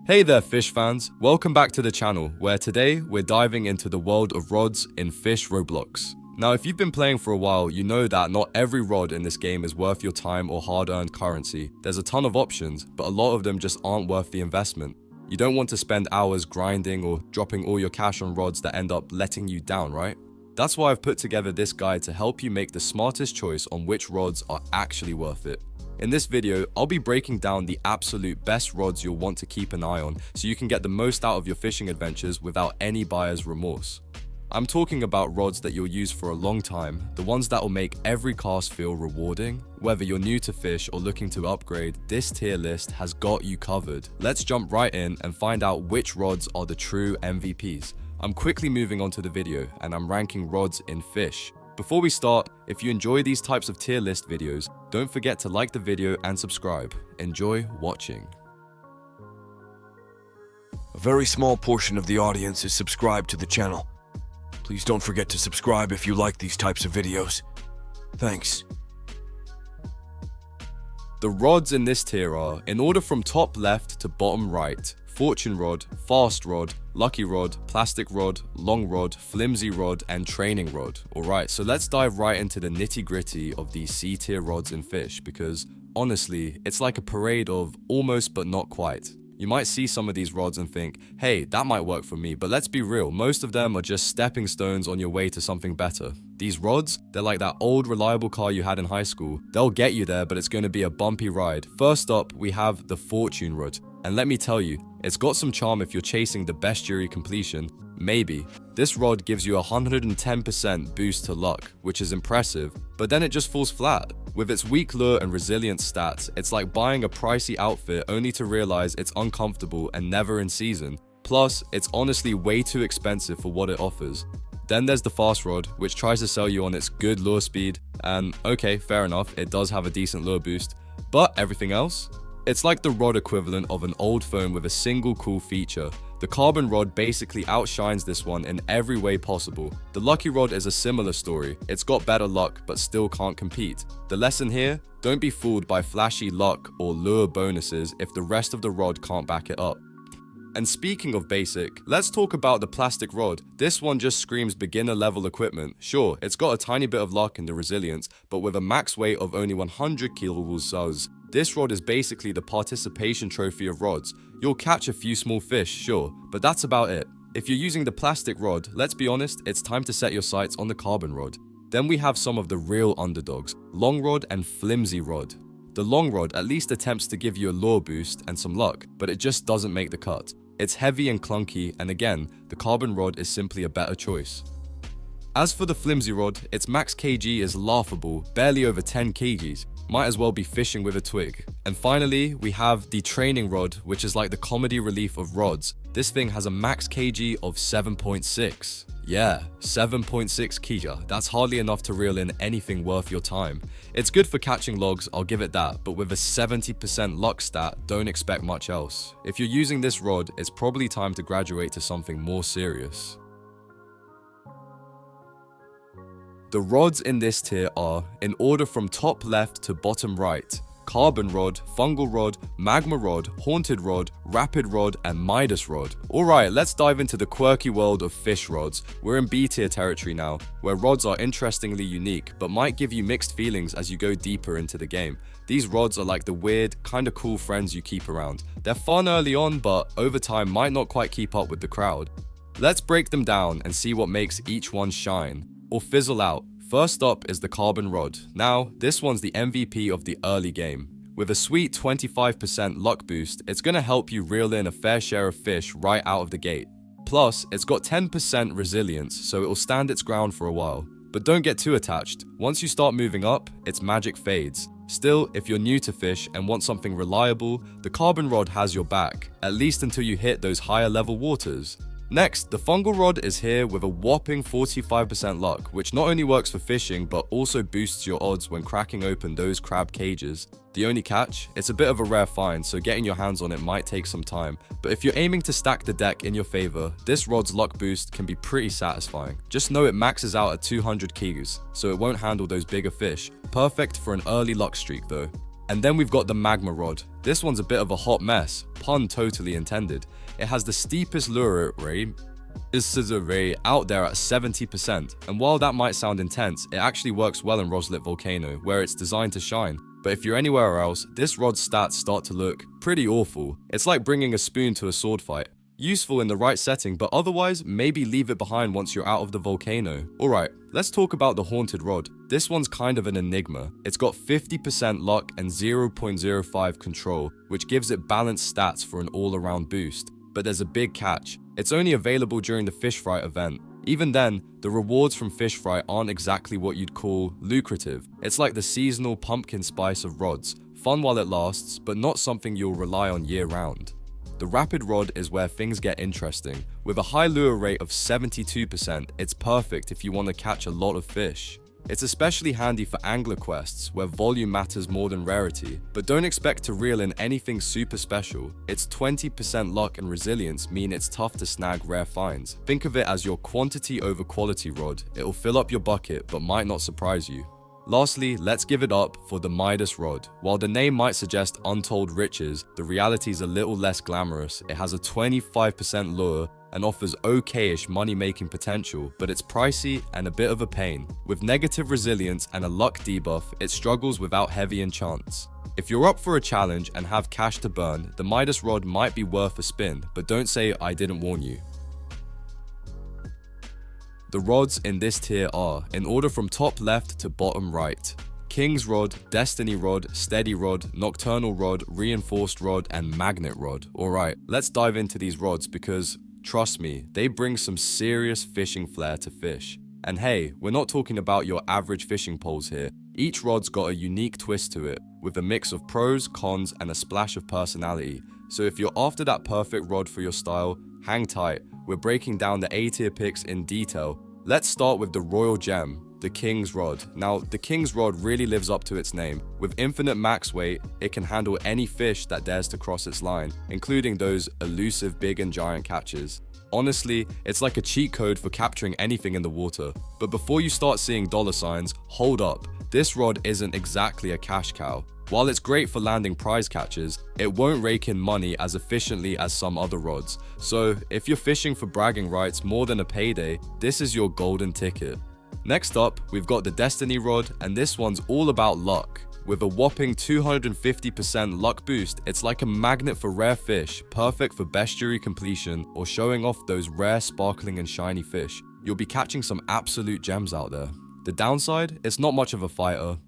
Hey there fish fans, welcome back to the channel where today we're diving into the world of rods in Fish Roblox. Now if you've been playing for a while, you know that not every rod in this game is worth your time or hard-earned currency. There's a ton of options, but a lot of them just aren't worth the investment. You don't want to spend hours grinding or dropping all your cash on rods that end up letting you down, right? That's why I've put together this guide to help you make the smartest choice on which rods are actually worth it. In this video, I'll be breaking down the absolute best rods you'll want to keep an eye on so you can get the most out of your fishing adventures without any buyer's remorse. I'm talking about rods that you'll use for a long time, the ones that will make every cast feel rewarding. Whether you're new to fish or looking to upgrade, this tier list has got you covered. Let's jump right in and find out which rods are the true MVPs. I'm quickly moving on to the video and I'm ranking rods in fish. Before we start, if you enjoy these types of tier list videos, don't forget to like the video and subscribe. Enjoy watching. A very small portion of the audience is subscribed to the channel. Please don't forget to subscribe if you like these types of videos. Thanks. The rods in this tier are, in order from top left to bottom right: fortune rod, fast rod, lucky rod, plastic rod, long rod, flimsy rod, and training rod. Alright, so let's dive right into the nitty gritty of these C tier rods in fish because, honestly, it's like a parade of almost but not quite. You might see some of these rods and think, hey, that might work for me, but let's be real, most of them are just stepping stones on your way to something better. These rods, they're like that old reliable car you had in high school. They'll get you there, but it's going to be a bumpy ride. First up, we have the fortune rod. And let me tell you, it's got some charm if you're chasing the bestiary completion. Maybe. This rod gives you a 110% boost to luck, which is impressive, but then it just falls flat. With its weak lure and resilient stats, it's like buying a pricey outfit only to realize it's uncomfortable and never in season. Plus, it's honestly way too expensive for what it offers. Then there's the fast rod, which tries to sell you on its good lure speed, and okay, fair enough, it does have a decent lure boost, but everything else? It's like the rod equivalent of an old phone with a single cool feature. The carbon rod basically outshines this one in every way possible. The lucky rod is a similar story. It's got better luck but still can't compete. The lesson here? Don't be fooled by flashy luck or lure bonuses if the rest of the rod can't back it up. And speaking of basic, let's talk about the plastic rod. This one just screams beginner level equipment. Sure, it's got a tiny bit of luck in the resilience, but with a max weight of only 100 kilograms. This rod is basically the participation trophy of rods. You'll catch a few small fish, sure, but that's about it. If you're using the plastic rod, let's be honest, it's time to set your sights on the carbon rod. Then we have some of the real underdogs, long rod and flimsy rod. The long rod at least attempts to give you a lure boost and some luck, but it just doesn't make the cut. It's heavy and clunky, and again, the carbon rod is simply a better choice. As for the flimsy rod, its max kg is laughable, barely over 10 kgs. Might as well be fishing with a twig. And finally, we have the training rod, which is like the comedy relief of rods. This thing has a max kg of 7.6. Yeah, 7.6 kg. That's hardly enough to reel in anything worth your time. It's good for catching logs, I'll give it that, but with a 70% luck stat, don't expect much else. If you're using this rod, it's probably time to graduate to something more serious. The rods in this tier are, in order from top left to bottom right: carbon rod, fungal rod, magma rod, haunted rod, rapid rod, and Midas rod. Alright, let's dive into the quirky world of fish rods. We're in B tier territory now, where rods are interestingly unique, but might give you mixed feelings as you go deeper into the game. These rods are like the weird, kinda cool friends you keep around. They're fun early on, but over time might not quite keep up with the crowd. Let's break them down and see what makes each one shine or fizzle out. First up is the carbon rod. Now, this one's the MVP of the early game. With a sweet 25% luck boost, it's gonna help you reel in a fair share of fish right out of the gate. Plus, it's got 10% resilience, so it'll stand its ground for a while. But don't get too attached. Once you start moving up, its magic fades. Still, if you're new to fish and want something reliable, the carbon rod has your back, at least until you hit those higher level waters. Next, the fungal rod is here with a whopping 45% luck, which not only works for fishing, but also boosts your odds when cracking open those crab cages. The only catch? It's a bit of a rare find, so getting your hands on it might take some time. But if you're aiming to stack the deck in your favor, this rod's luck boost can be pretty satisfying. Just know it maxes out at 200 kilos, so it won't handle those bigger fish. Perfect for an early luck streak though. And then we've got the magma rod. This one's a bit of a hot mess, pun totally intended. It has the steepest lure rate out there at 70%, and while that might sound intense, it actually works well in Roslit Volcano, where it's designed to shine. But if you're anywhere else, this rod's stats start to look pretty awful. It's like bringing a spoon to a sword fight. Useful in the right setting, but otherwise, maybe leave it behind once you're out of the volcano. Alright, let's talk about the haunted rod. This one's kind of an enigma. It's got 50% luck and 0.05 control, which gives it balanced stats for an all-around boost. But there's a big catch. It's only available during the fish fry event. Even then, the rewards from fish fry aren't exactly what you'd call lucrative. It's like the seasonal pumpkin spice of rods, fun while it lasts, but not something you'll rely on year-round. The rapid rod is where things get interesting. With a high lure rate of 72%, it's perfect if you want to catch a lot of fish. It's especially handy for angler quests, where volume matters more than rarity, but don't expect to reel in anything super special. Its 20% luck and resilience mean it's tough to snag rare finds. Think of it as your quantity over quality rod. It'll fill up your bucket, but might not surprise you. Lastly, let's give it up for the Midas rod. While the name might suggest untold riches, the reality is a little less glamorous. It has a 25% lure and offers okay-ish money-making potential, but it's pricey and a bit of a pain. With negative resilience and a luck debuff, it struggles without heavy enchants. If you're up for a challenge and have cash to burn, the Midas rod might be worth a spin, but don't say I didn't warn you. The rods in this tier are, in order from top left to bottom right: King's Rod, Destiny Rod, Steady Rod, Nocturnal Rod, Reinforced Rod, and Magnet Rod. Alright, let's dive into these rods because, trust me, they bring some serious fishing flair to fish. And hey, we're not talking about your average fishing poles here. Each rod's got a unique twist to it, with a mix of pros, cons, and a splash of personality. So if you're after that perfect rod for your style, hang tight. We're breaking down the A tier picks in detail. Let's start with the royal gem, the King's Rod. Now, the King's Rod really lives up to its name. With infinite max weight, it can handle any fish that dares to cross its line, including those elusive big and giant catches. Honestly, it's like a cheat code for capturing anything in the water. But before you start seeing dollar signs, hold up. This rod isn't exactly a cash cow. While it's great for landing prize catches, it won't rake in money as efficiently as some other rods. So, if you're fishing for bragging rights more than a payday, this is your golden ticket. Next up, we've got the Destiny Rod, and this one's all about luck. With a whopping 250% luck boost, it's like a magnet for rare fish, perfect for bestiary completion or showing off those rare sparkling and shiny fish. You'll be catching some absolute gems out there. The downside? It's not much of a fighter.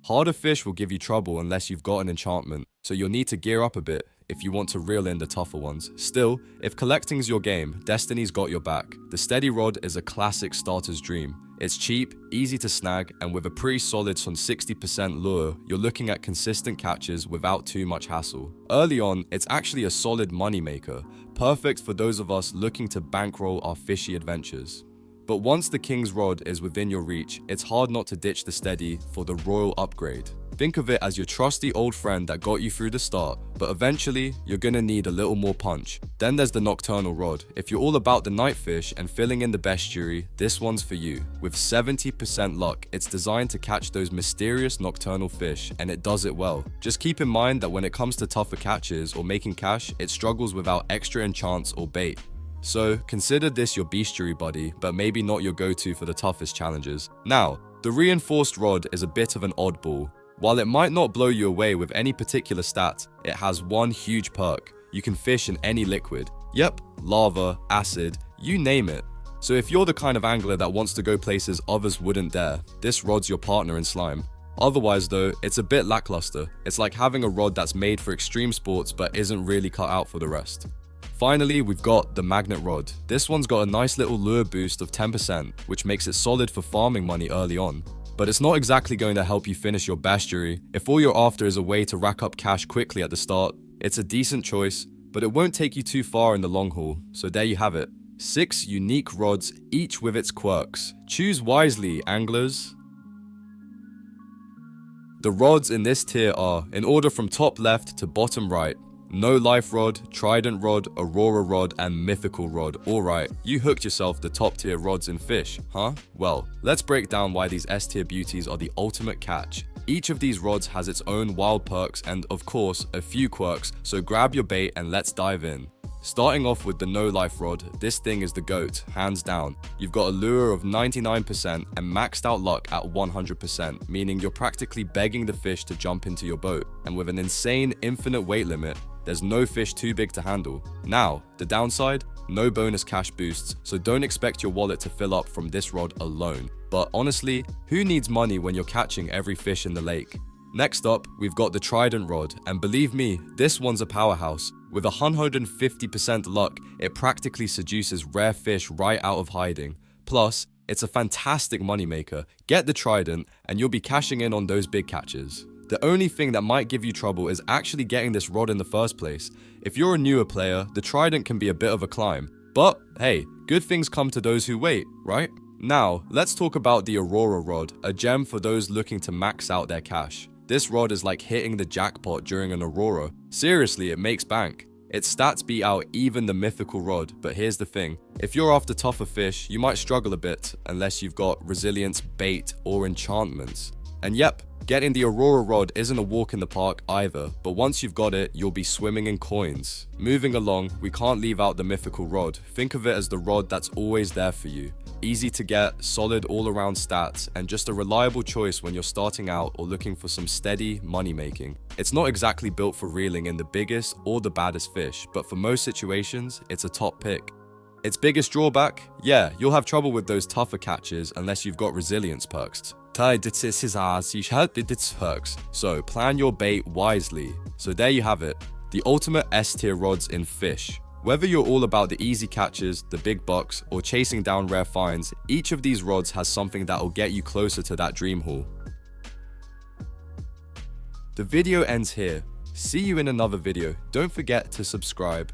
Harder fish will give you trouble unless you've got an enchantment, so you'll need to gear up a bit if you want to reel in the tougher ones. Still, if collecting's your game, Destiny's got your back. The Steady Rod is a classic starter's dream. It's cheap, easy to snag, and with a pretty solid some 60% lure, you're looking at consistent catches without too much hassle. Early on, it's actually a solid moneymaker, perfect for those of us looking to bankroll our fishy adventures. But once the King's Rod is within your reach, it's hard not to ditch the Steady for the royal upgrade. Think of it as your trusty old friend that got you through the start, but eventually, you're gonna need a little more punch. Then there's the Nocturnal Rod. If you're all about the night fish and filling in the bestiary, this one's for you. With 70% luck, it's designed to catch those mysterious nocturnal fish, and it does it well. Just keep in mind that when it comes to tougher catches or making cash, it struggles without extra enchants or bait. So, consider this your bestiary buddy, but maybe not your go-to for the toughest challenges. Now, the Reinforced Rod is a bit of an oddball. While it might not blow you away with any particular stat, it has one huge perk. You can fish in any liquid. Yep, lava, acid, you name it. So if you're the kind of angler that wants to go places others wouldn't dare, this rod's your partner in slime. Otherwise though, it's a bit lackluster. It's like having a rod that's made for extreme sports but isn't really cut out for the rest. Finally, we've got the Magnet Rod. This one's got a nice little lure boost of 10%, which makes it solid for farming money early on. But it's not exactly going to help you finish your bestiary. If all you're after is a way to rack up cash quickly at the start, it's a decent choice, but it won't take you too far in the long haul. So there you have it. 6 unique rods, each with its quirks. Choose wisely, anglers. The rods in this tier are, in order from top left to bottom right: No Life Rod, Trident Rod, Aurora Rod, and Mythical Rod. Alright, you hooked yourself the top tier rods in fish, huh? Well, let's break down why these S tier beauties are the ultimate catch. Each of these rods has its own wild perks and, of course, a few quirks, so grab your bait and let's dive in. Starting off with the no life rod, this thing is the GOAT, hands down. You've got a lure of 99% and maxed out luck at 100%, meaning you're practically begging the fish to jump into your boat. And with an insane infinite weight limit, there's no fish too big to handle. Now, the downside? No bonus cash boosts, so don't expect your wallet to fill up from this rod alone. But honestly, who needs money when you're catching every fish in the lake? Next up, we've got the Trident rod, and believe me, this one's a powerhouse. With 150% luck, it practically seduces rare fish right out of hiding. Plus, it's a fantastic moneymaker. Get the Trident, and you'll be cashing in on those big catches. The only thing that might give you trouble is actually getting this rod in the first place. If you're a newer player, the Trident can be a bit of a climb. But hey, good things come to those who wait, right? Now, let's talk about the Aurora Rod, a gem for those looking to max out their cash. This rod is like hitting the jackpot during an Aurora. Seriously, it makes bank. Its stats beat out even the mythical rod, but here's the thing. If you're after tougher fish, you might struggle a bit unless you've got resilience, bait, or enchantments. And yep, getting the Aurora Rod isn't a walk in the park either, but once you've got it, you'll be swimming in coins. Moving along, we can't leave out the mythical rod. Think of it as the rod that's always there for you. Easy to get, solid all-around stats, and just a reliable choice when you're starting out or looking for some steady money making. It's not exactly built for reeling in the biggest or the baddest fish, but for most situations, it's a top pick. Its biggest drawback? Yeah, you'll have trouble with those tougher catches unless you've got resilience perks. So plan your bait wisely. So there you have it, the ultimate S-tier rods in fish. Whether you're all about the easy catches, the big bucks, or chasing down rare finds, each of these rods has something that will get you closer to that dream haul. The video ends here. See you in another video. Don't forget to subscribe.